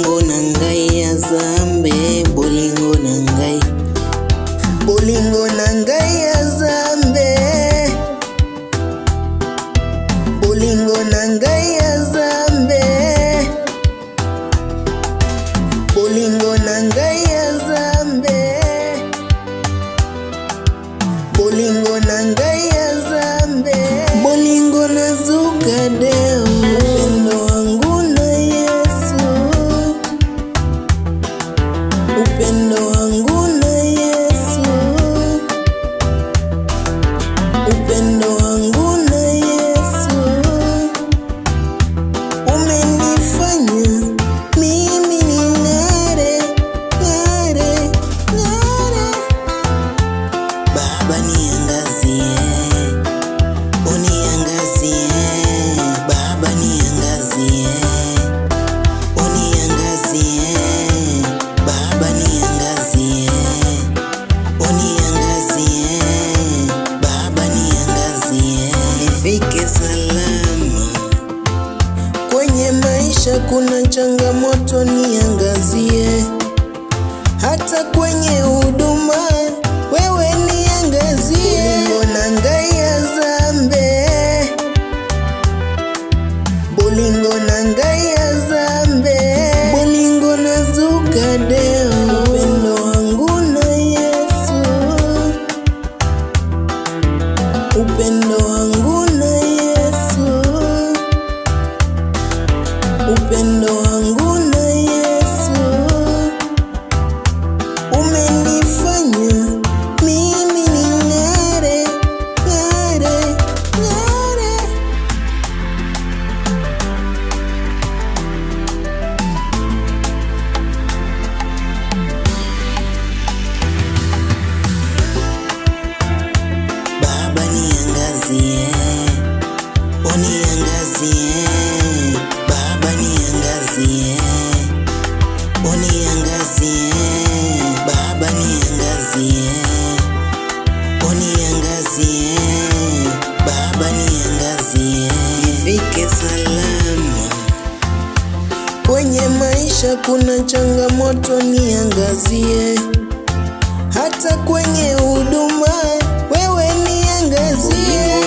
bolingo na ngai ya Zambe, bolingo na ngai, bolingo na ngai ya Zambe, bolingo na ngai ya Zambe, bolingo na ngai ya Zambe, bolingo na ngai ya Zambe, bolingo na zuka deo, upendo wangu na Yesu, upendo wangu na Yesu, upendo wangu na Yesu, umenifanya mimi ning'are, ng'are, ng'are. Baba niangazie, uniangazie, Baba niangazie, uniangazie, Baba niangazie, uniangazie, Baba niangazie. Nifike salama kwenye maisha, kuna changamoto, niangazie. Hata kwenye huduma wewe niangazie. Bolingo na ngai ya Zambe, bolingo na ngai ya Zambe, bolingo na zuka deo, upendo wangu na Yesu, upendo wangu na Yesu, upendo wangu na Yesu, umenifanya mimi ning'are, ng'are, ng'are. Baba niangazie, uniangazie, Baba niangazie, uniangazie, Baba niangazie, uniangazie, Baba niangazie. Nifike salama kwenye maisha, kuna changamoto, niangazie. Hata kwenye huduma wewe niangazie.